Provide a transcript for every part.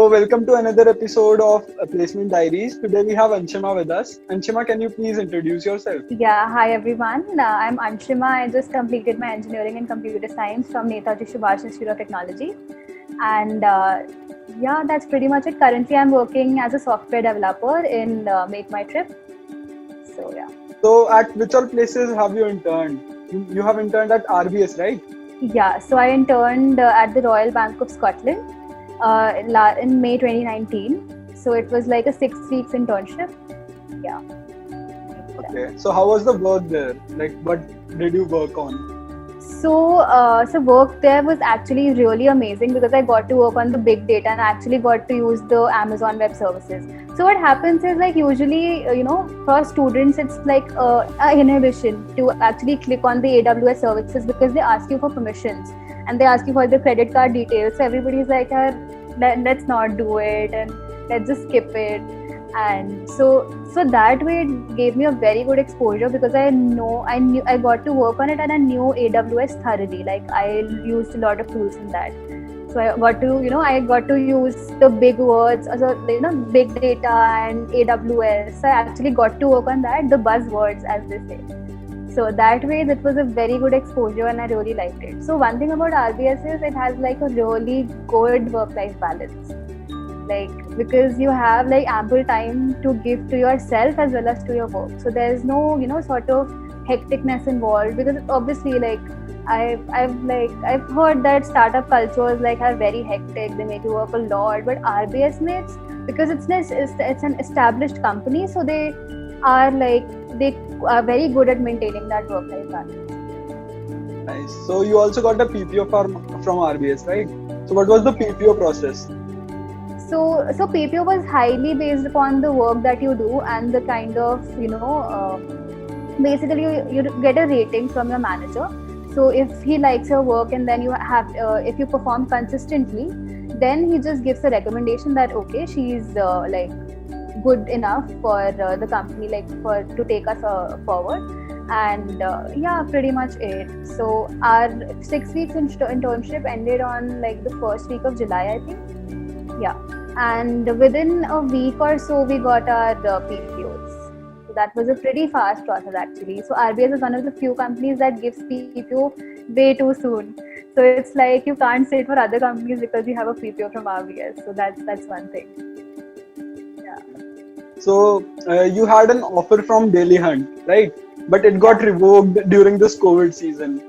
welcome to another episode of Placement Diaries. Today we have Anshima with us. Anshima, can you please introduce yourself? Yeah, hi everyone. I'm Anshima. I just completed my engineering and computer science from Netaji Subhash Institute of Technology. And yeah, that's pretty much it. Currently, I'm working as a software developer in Make My Trip. So, yeah. So, at which all places have you interned? You have interned at RBS, right? Yeah, so I interned at the Royal Bank of Scotland in May 2019. So, it was like a 6 weeks internship. Yeah. Okay. So, how was the work there? Like, what did you work on? So work there was actually really amazing because I got to work on the big data and actually got to use the Amazon Web Services. So what happens is like usually, for students, it's like an inhibition to actually click on the AWS services because they ask you for permissions and they ask you for the credit card details. So everybody's like, let's not do it and let's just skip it. And so that way it gave me a very good exposure because I got to work on it and I knew AWS thoroughly. Like I used a lot of tools in that. So I got to use the big words, big data and AWS. So I actually got to work on that, the buzzwords as they say. So that way that was a very good exposure and I really liked it. So one thing about RBS is it has like a really good work-life balance. Like because you have like ample time to give to yourself as well as to your work, so there's no sort of hecticness involved because obviously like I've heard that startup cultures like are very hectic, they make you work a lot, but RBS mates, because it's an established company, so they are very good at maintaining that work-life balance. Nice. So, you also got a PPO from RBS, right? So, what was the PPO process? So PPO was highly based upon the work that you do and the kind of, basically you get a rating from your manager. So if he likes your work and then you have, if you perform consistently, then he just gives a recommendation that, okay, she's good enough for the company, to take us forward. And yeah, pretty much it. So our 6 weeks internship ended on like the first week of July, I think. Yeah, and within a week or so, we got our PPOs. So that was a pretty fast process actually. So RBS is one of the few companies that gives PPO way too soon. So it's like you can't sit for other companies because you have a PPO from RBS. So that's one thing. Yeah. So, you had an offer from Daily Hunt, right? But it got revoked during this COVID season.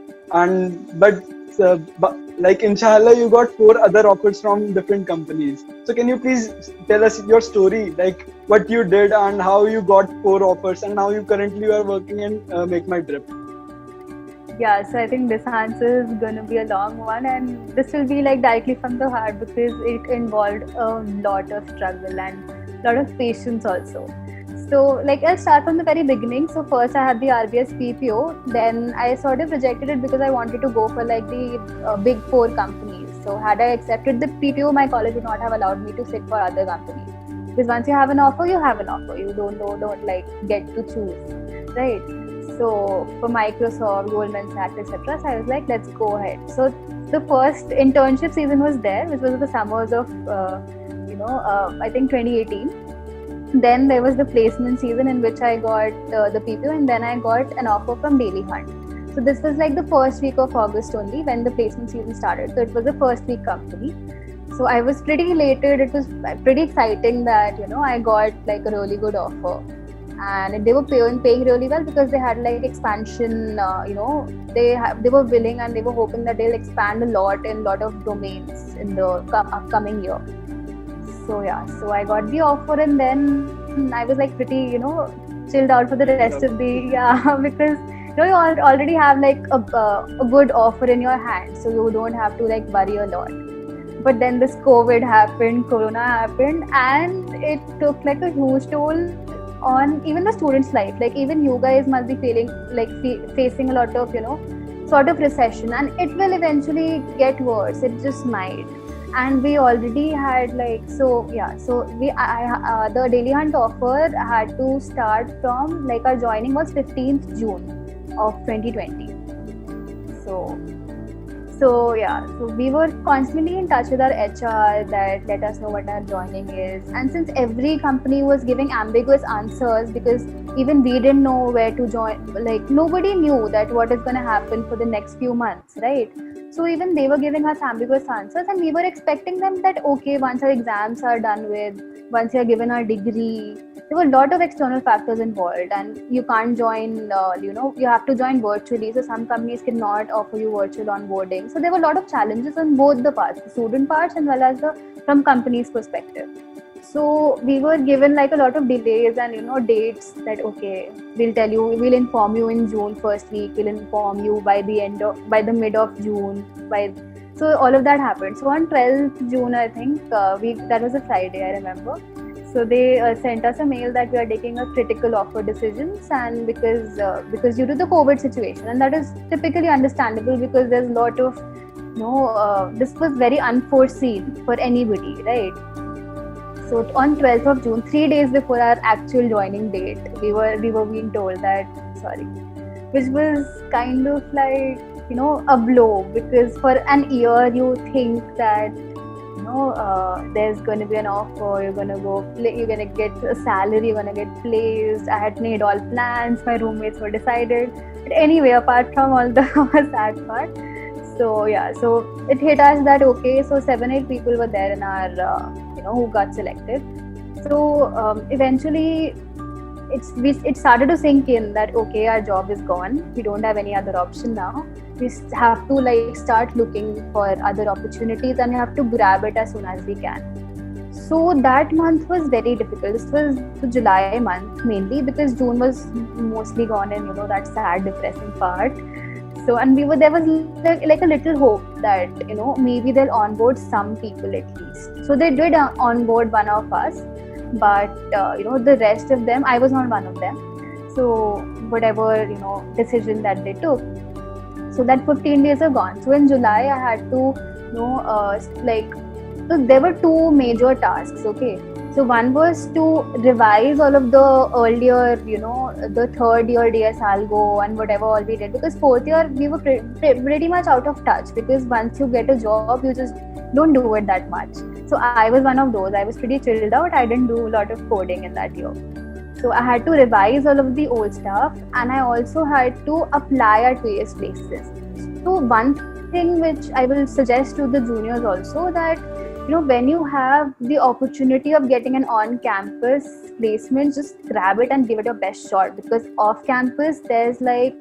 But inshallah, you got 4 other offers from different companies. So can you please tell us your story, like what you did and how you got 4 offers and now you currently are working in Make My Trip? Yeah, so I think this answer is going to be a long one and this will be like directly from the heart because it involved a lot of struggle and a lot of patience also. So I'll start from the very beginning. So first I had the RBS PPO, then I sort of rejected it because I wanted to go for like the big 4 companies. So had I accepted the PPO, my college would not have allowed me to sit for other companies. Because once you have an offer, you have an offer. You don't like get to choose, right? So for Microsoft, Goldman Sachs, etc. So I was like, let's go ahead. So the first internship season was there, which was the summers of I think 2018. Then there was the placement season in which I got the PPO and then I got an offer from Daily Hunt. So this was like the first week of August only when the placement season started. So it was a first week company. So I was pretty elated. It was pretty exciting that, I got like a really good offer. And they were paying really well because they had like expansion, they were willing and they were hoping that they'll expand a lot in a lot of domains in the upcoming year. So yeah, so I got the offer and then I was like pretty, chilled out for the rest of the, because you already have like a good offer in your hand, so you don't have to like worry a lot. But then this COVID happened, Corona happened, and it took like a huge toll on even the students' life. Like even you guys must be feeling like facing a lot of, sort of recession, and it will eventually get worse. It just might. And we already had the Daily Hunt offer had to start from like our joining was 15th June of 2020. So yeah, so we were constantly in touch with our HR that let us know what our joining is. And since every company was giving ambiguous answers because even we didn't know where to join, like nobody knew that what is going to happen for the next few months, right? So even they were giving us ambiguous answers, and we were expecting them that okay, once our exams are done with, once we are given our degree, there were a lot of external factors involved, and you can't join. You have to join virtually. So some companies cannot offer you virtual onboarding. So there were a lot of challenges on both the parts, the student parts as well as the from company's perspective. So we were given like a lot of delays and dates that okay, we'll inform you in June first week, we'll inform you by the mid of June. So all of that happened. So on 12th June, I think that was a Friday, I remember. So they sent us a mail that we are taking a critical offer decisions, and because due to the COVID situation, and that is typically understandable because there's a lot of this was very unforeseen for anybody, right? So on 12th of June, 3 days before our actual joining date, we were being told that sorry, which was kind of like a blow, because for an year you think that there's going to be an offer, you're going to get a salary, you're going to get placed. I had made all plans, my roommates were decided. But anyway, apart from all the sad part, so yeah, so it hit us that okay, so 7-8 people were there in our who got selected. So eventually it started to sink in that okay, our job is gone, we don't have any other option now. We have to like start looking for other opportunities, and we have to grab it as soon as we can. So that month was very difficult. This was the July month mainly, because June was mostly gone in that sad, depressing part. So, and there was like a little hope that maybe they'll onboard some people at least. So they did onboard one of us, but the rest of them, I was not one of them. So whatever decision that they took, so that 15 days are gone. So in July I had to so there were two major tasks. Okay, so one was to revise all of the earlier the third year DS Algo and whatever all we did, because fourth year we were pretty much out of touch, because once you get a job you just don't do it that much. So I was one of those. I was pretty chilled out. I didn't do a lot of coding in that year. So I had to revise all of the old stuff, and I also had to apply at various places. So one thing which I will suggest to the juniors also, that when you have the opportunity of getting an on-campus placement, just grab it and give it your best shot, because off-campus there's like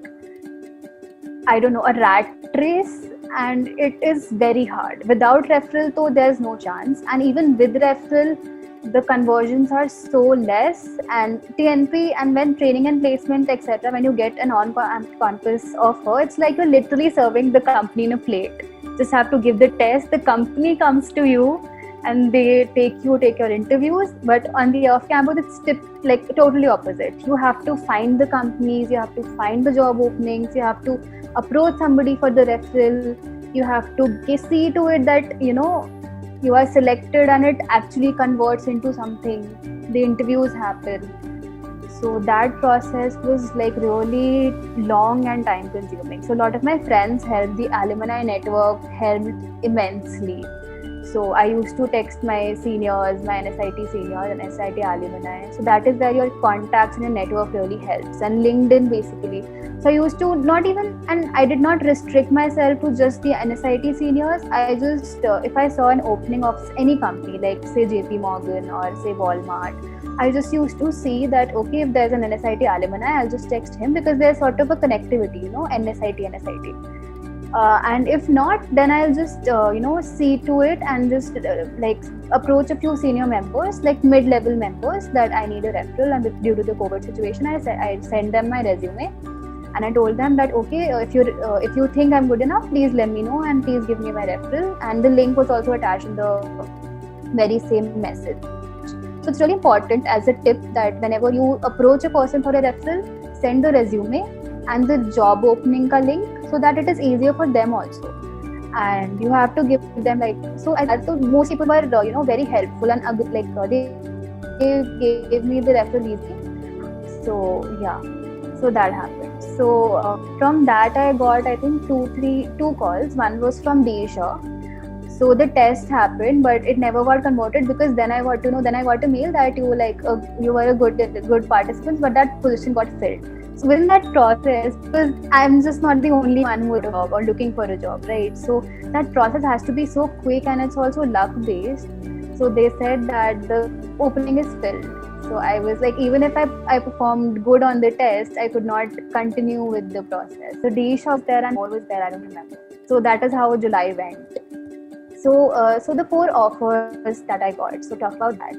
a rat race, and it is very hard. Without referral though, there's no chance, and even with referral the conversions are so less. And TNP, and when training and placement etc., when you get an on-campus offer, it's like you're literally serving the company in a plate. Just have to give the test, the company comes to you and they take your interviews. But on the off-campus it's like totally opposite. You have to find the companies, you have to find the job openings, you have to approach somebody for the referral, you have to see to it that you are selected and it actually converts into something. The interviews happen. So that process was like really long and time consuming. So a lot of my friends helped, the alumni network helped immensely. So I used to text my seniors, my NSIT seniors and NSIT alumni. So that is where your contacts and your network really helps. And LinkedIn basically. So I used to I did not restrict myself to just the NSIT seniors. I just, if I saw an opening of any company, like say JP Morgan or say Walmart, I just used to see that, okay, if there's an NSIT alumni, I'll just text him, because there's sort of a connectivity, NSIT. And if not, then I'll just, see to it and just approach a few senior members, like mid-level members, that I need a referral. And due to the COVID situation, I sent them my resume. And I told them that, okay, if you think I'm good enough, please let me know and please give me my referral. And the link was also attached in the very same message. So it's really important as a tip that whenever you approach a person for a referral, send the resume and the job opening ka link, so that it is easier for them also. And you have to give them so most people were very helpful, and they gave me the referral easily. So yeah, so that happens. From that I got, I think, two calls. One was from Deisha. So the test happened, but it never got converted, because then I got to know. Then I got a mail that you were a good participant, but that position got filled. So within that process, because I'm just not the only one with a job or looking for a job, right? So that process has to be so quick, and it's also luck based. So they said that the opening is filled. So I was like, even if I performed good on the test, I could not continue with the process. So Deisha was there and more was there, I don't remember. So that is how July went. So the 4 offers that I got. So talk about that.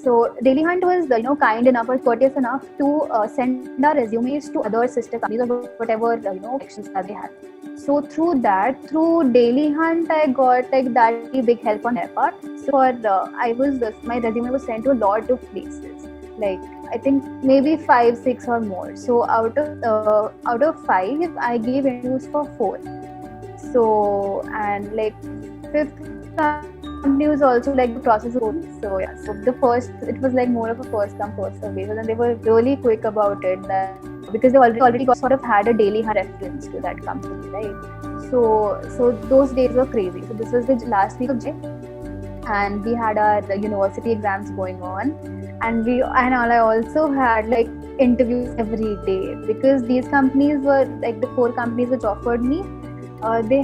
So Daily Hunt was kind enough or courteous enough to send our resumes to other sister companies or whatever connections that they had. So through Daily Hunt, I got like that big help on their part. So my resume was sent to a lot of places. Like I think maybe 5, 6 or more. So out of 5, I gave interviews for 4. So and like 5th company was also like the process of going. So yeah, so the first, it was like more of a first come first serve basis, and they were really quick about it, that because they already sort of had a Daily Hunt reference to that company, right? So those days were crazy. So this was the last week of July, and we had our university exams going on, and I also had like interviews every day, because these companies were like the 4 companies which offered me. They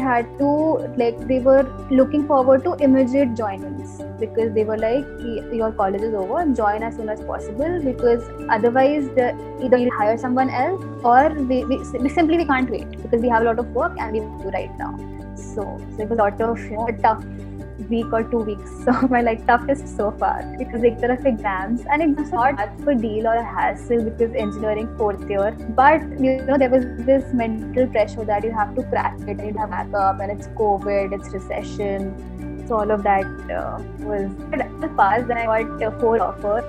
were looking forward to immediate joinings, because they were like, your college is over, join as soon as possible, because otherwise either you'll hire someone else, or we simply can't wait, because we have a lot of work and we have to do right now. So it was a lot of a tough week or 2 weeks. So my toughest so far, because there are exams, and it's not much of a deal or a hassle, because engineering 4th year, but there was this mental pressure that you have to crack it, and you have backup, and it's COVID, it's recession. So all of that was passed, and I got 4 offers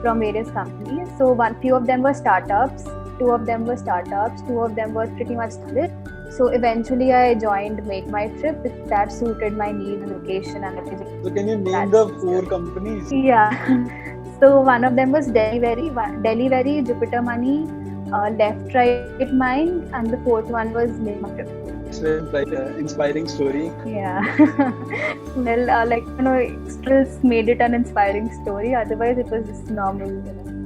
from various companies. So few of them were startups, 2 of them were startups, 2 of them were pretty much solid. So eventually I joined Make My Trip, because that suited my needs, location, and everything. So can you name the 4 companies? Yeah. So one of them was Delivery, Jupiter Money, Left Right Mind, and the 4th one was Make My Trip. It's like an inspiring story. Yeah. Well, Extras made it an inspiring story. Otherwise, it was just normal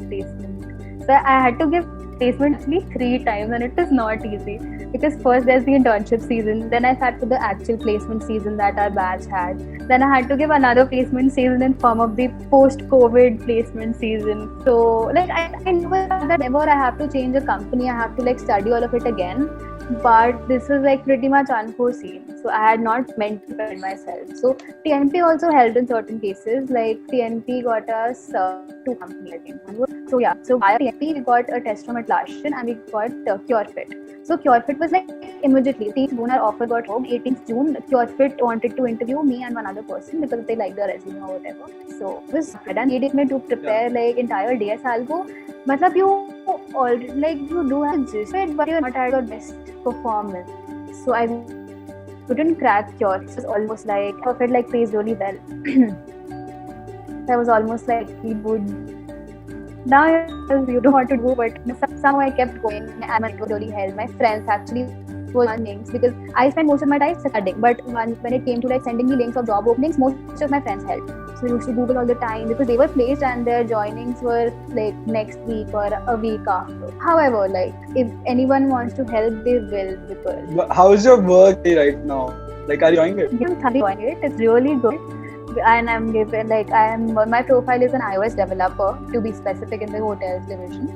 placement. So I had to give placement actually 3 times, and it was not easy, because first there's the internship season, then I sat for the actual placement season that our batch had, then I had to give another placement season in form of the post-COVID placement season. So I never thought that ever I have to change a company, I have to study all of it again. But this was pretty much unforeseen, so I had not meant to prepare myself. So TNP also helped in certain cases, like TNP got us 2 companies, I think. So yeah, so via TNP we got a test from Atlassian, and we got CureFit. So CureFit was immediately, 18th June our offer got home. 18th June CureFit wanted to interview me and one other person, because they liked the resume or whatever. So it was done. Needed me to prepare entire DS algo. You do have gist, but you're not at your best performance. So I couldn't crack Cure. It was almost I felt plays really well. I was almost he would. Now you don't want to do, but somehow I kept going, and it really helped. My friends actually were links, because I spent most of my time studying, but when it came to sending me links of job openings, most of my friends helped. So I used to Google all the time, because they were placed and their joinings were next week or a week after. However, if anyone wants to help, they will, because. How is your work right now? Are you enjoying it? I'm thoroughly enjoying it. It's really good. And I'm given my profile is an iOS developer, to be specific, in the hotels division.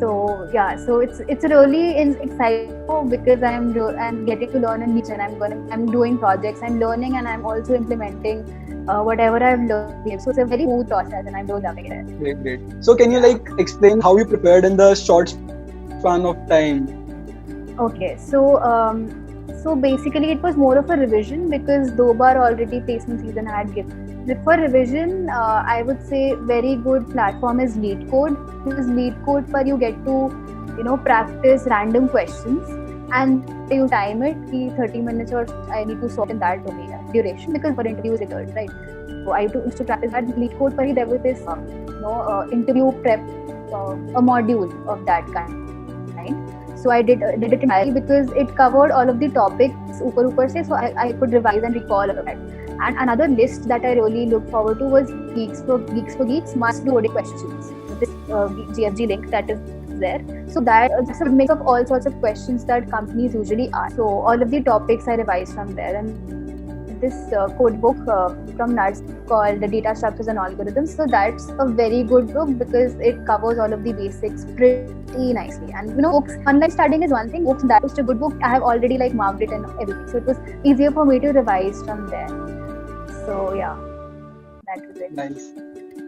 So yeah, so it's really exciting, because I'm getting to learn a niche, and I'm doing projects, I'm learning, and I'm also implementing whatever I've learned. So it's a very smooth process, and I'm really loving it. Great. So can you explain how you prepared in the short span of time? Okay, so basically it was more of a revision, because Dobar already placement season had given. For revision, I would say very good platform is LeetCode, because LeetCode per you get to practice random questions, and you time it 30 minutes, or I need to sort in that duration, because for interviews it does, right? So I used to practice that. LeetCode per there was this interview prep, a module of that kind. So I did it entirely because it covered all of the topics ऊपर से, so I could revise and recall all of that. And another list that I really looked forward to was Geeks for Geeks must do coding questions. This GFG link that is there. So that's a mix of all sorts of questions that companies usually ask. So all of the topics I revised from there, and this code book from NURS called The Data Structures and Algorithms. So that's a very good book because it covers all of the basics pretty nicely. And books, online studying is one thing. Books, that was a good book. I have already marked it and everything. So it was easier for me to revise from there. So yeah, that was it. Nice.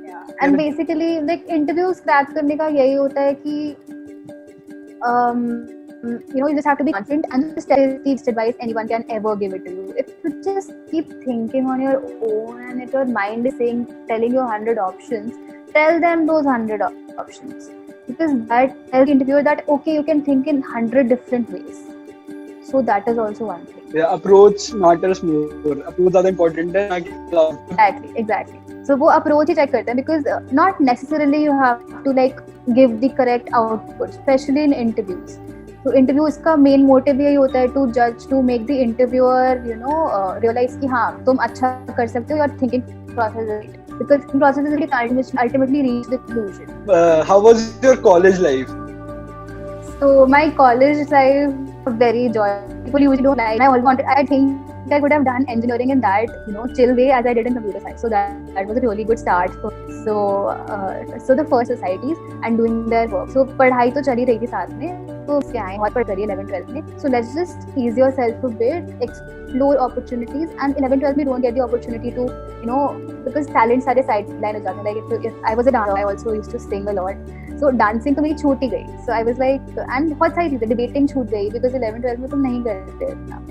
Yeah. And basically interviews crack करने का यही होता है कि you just have to be confident and just tell the best advice anyone can ever give it to you. If you just keep thinking on your own and if your mind is telling you 100 options, tell them those 100 options, because that tells the interviewer that okay, you can think in 100 different ways. So that is also one thing. Yeah, approach matters more. Approach ज़्यादा important है. Exactly. So वो approach ही check करते हैं, because not necessarily you have to give the correct output, especially in interviews. So interviews का main motive यही होता है to judge, to make the interviewer realize कि हाँ तुम अच्छा कर सकते हो, your thinking process is right, because thinking process is really ultimately reach the conclusion. How was your college life? So my college life was very joyful. People usually don't like. I think I could have done engineering in that chill way as I did in computer science. So that was a really good start for me. So the first societies and doing their work. So पढ़ाई तो चली रही थी साथ में, तो क्या है बहुत पढ़ करी 11th-12th में. So let's just ease yourself a bit, explore opportunities, and 11th-12th में don't get the opportunity to because talent सारे sideline हो जाते हैं. Like if I was a dancer, I also used to sing a lot. So dancing तो मेरी छूट ही गई. So I was and बहुत सारी चीजें debating छूट गई because 11th-12th में तुम नहीं करते इतना.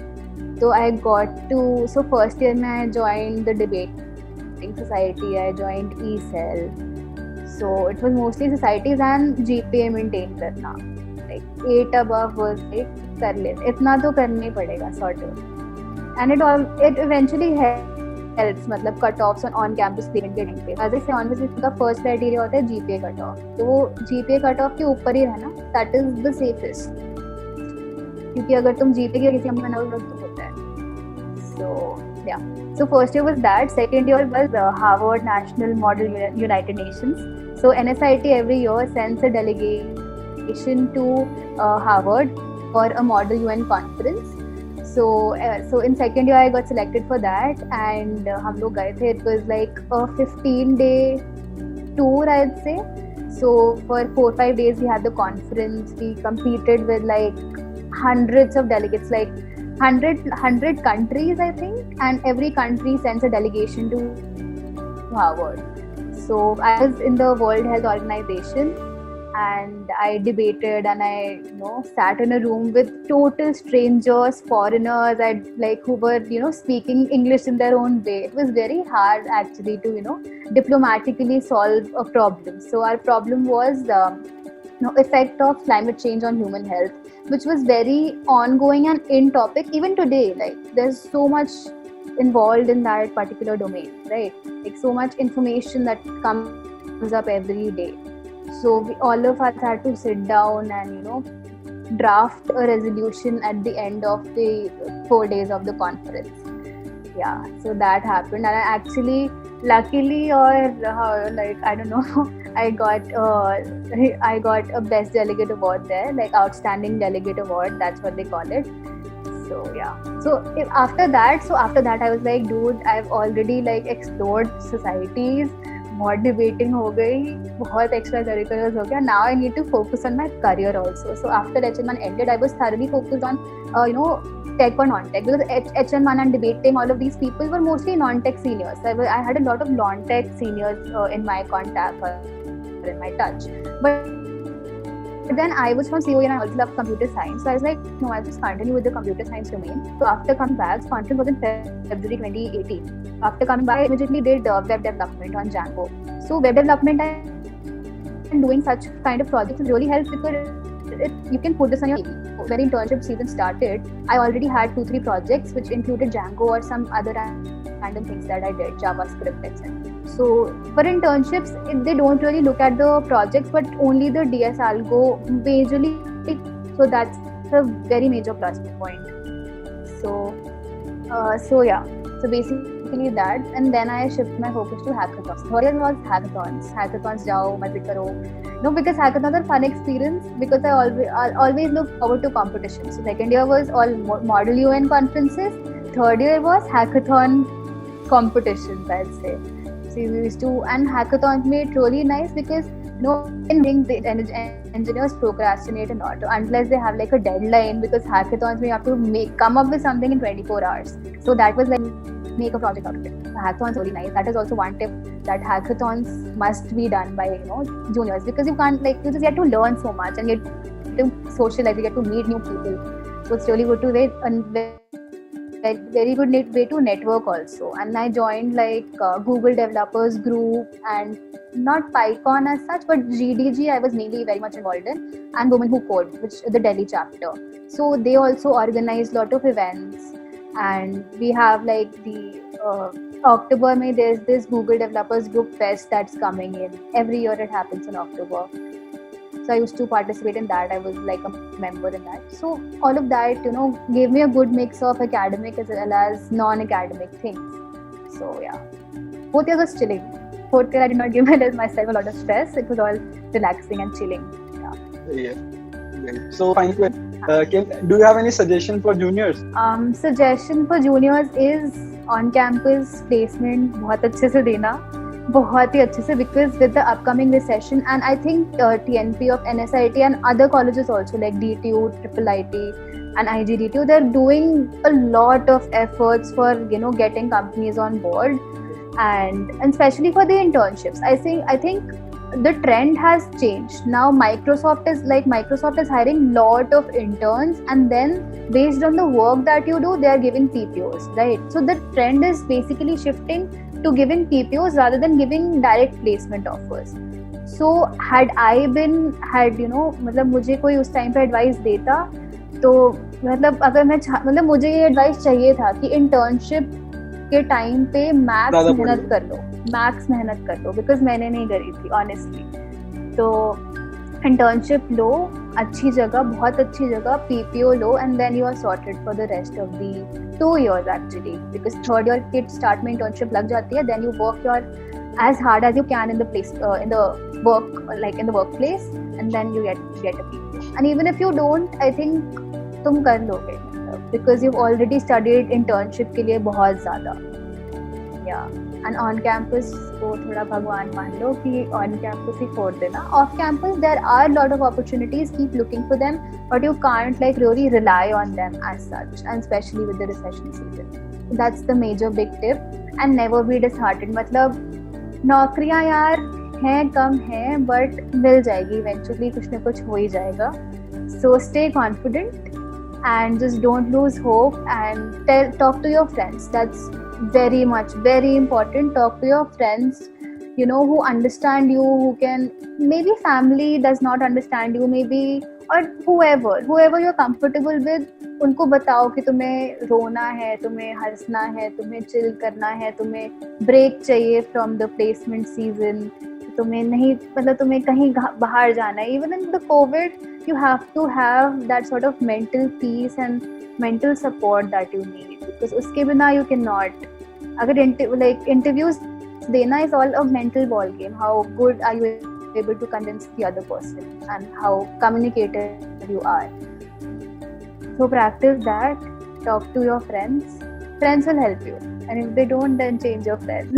So I got to, so first year I joined the debating society, I joined E-Cell. So it was mostly societies and GPA maintain करना. 8 above was कर ले, इतना तो करना ही पड़ेगा sort of. And it eventually helps, मतलब cut-offs on campus placement के time पे. As I say, on campus का first criteria होता है GPA cut-off. तो वो GPA cut-off के ऊपर ही रहना, that is the safest. क्योंकि अगर तुम GPA के किसी में नंबर तो होता है. So yeah. So first year was that. Second year was Harvard National Model United Nations. So NSIT every year sends a delegation to Harvard for a Model UN conference. So in second year I got selected for that, and हम लोग गए थे. It was like a 15-day tour, I'd say. So for 4-5 days we had the conference. We competed with hundreds of delegates, 100 countries, I think, and every country sends a delegation to Harvard. So I was in the World Health Organization, and I debated, and I sat in a room with total strangers, foreigners, who were speaking English in their own way. It was very hard actually to diplomatically solve a problem. So our problem was effect of climate change on human health, which was very ongoing and in topic even today. There's so much involved in that particular domain, right? So much information that comes up every day. So all of us had to sit down and draft a resolution at the end of the 4 days of the conference. Yeah, so that happened, and I actually, luckily, or I don't know, I got a best delegate award there, outstanding delegate award, that's what they call it. So yeah, after that I was like, dude, I've already explored societies, बहुत debating हो गई, बहुत extra curriculars हो गया. Now I need to focus on my career also. So after HN1 ended, I was thoroughly focused on tech or non-tech, because HN1 and debating, all of these people were mostly non-tech seniors. I had a lot of non-tech seniors in my contact or in my touch. But then I was from COE and I also love computer science. So I was like, no, I'll just continue with the computer science domain. So after coming back, conference was in February 2018. After coming back, I immediately did web development on Django. So web development and doing such kind of projects really helps, because you can put this on your CV. When internship season started, I already had 2-3 projects which included Django or some other random things that I did, JavaScript, etc. So for internships, they don't really look at the projects, but only the DS Algo majorly So that's a very major plus point. So yeah. So basically that, and then I shift my focus to hackathons. Third year was hackathons. Hackathons jao, maze karo. No, because hackathons are fun experience. Because I always look forward to competition. So second year was all Model UN conferences. Third year was hackathon competitions, I'd say. So we used to, and hackathons made it really nice because in the engineers procrastinate a lot unless they have like a deadline, because hackathons you have to come up with something in 24 hours. So that was like make a project out of it. The hackathons really nice. That is also one tip, that hackathons must be done by juniors, because you can't you just get to learn so much and get to socialize, you get to meet new people. So it's really good to very good way to network also. And I joined Google developers group, and not PyCon as such, but GDG I was mainly very much involved in, and Women Who Code, which is the Delhi chapter. So they also organize lot of events, and we have the October May, there's this Google developers group fest that's coming in every year. It happens in October. So I used to participate in that. I was like a member in that. So all of that, gave me a good mix of academic as well as non-academic things. So yeah, fourth year was chilling. Fourth year I did not give myself a lot of stress. It was all relaxing and chilling. Yeah. Great. So final question. Do you have any suggestion for juniors? Suggestion for juniors is on-campus placement बहुत अच्छे से देना. बहुत ही अच्छे से, because with the upcoming recession, and I think TNP of NSIT and other colleges also like DTU, IIIT and IGDTU, they're doing a lot of efforts for getting companies on board, and especially for the internships. I think the trend has changed. Now Microsoft is hiring lot of interns, and then based on the work that you do, they are giving PPOs, right? So the trend is basically shifting to giving PPOs rather than giving direct placement offers. So had मुझे कोई उस time पे advice देता, तो अगर मुझे ये advice चाहिए था कि इंटर्नशिप के टाइम पे मैक्स मेहनत कर लो, बिकॉज मैंने नहीं करी थी ऑनेस्टली. तो इंटर्नशिप लो, अच्छी जगह, बहुत अच्छी जगह, PPO लो, and then you are sorted for the rest of the 2 years actually, because third year के start में internship लग जाती है, then you work your as hard as you can in the place in the workplace, and then you get a PPO. And even if you don't, I think तुम कर लोगे, because you've already studied internship के लिए बहुत ज़्यादा. Yeah. And on campus को थोड़ा भगवान मान लो कि on campus ही छोड़ देना. Off campus there are a lot of opportunities, keep looking for them, but you can't really rely on them as such, and especially with the recession season. That's the major big tip. And never be disheartened. मतलब नौकरियाँ यार हैं, कम हैं, but मिल जाएगी eventually, कुछ ना कुछ हो ही जाएगा. So stay confident and just don't lose hope, and talk to your friends. That's very important. Talk to your friends, who understand you, who can, maybe family does not understand you, maybe, or whoever you're comfortable with, उनको बताओ कि तुम्हें रोना है, तुम्हें हंसना है, तुम्हें चिल करना है, तुम्हें ब्रेक चाहिए from the placement season, तुम्हें नहीं, तुम्हें कहीं बाहर जाना है. Even in the COVID, you have to have that sort of mental peace and mental support that you need, because उसके बिना you cannot. अगर interviews देना is all a mental ball game. How good are you able to convince the other person, and how communicative you are. So practice that. Talk to your friends. Friends will help you, and if they don't, then change your friends.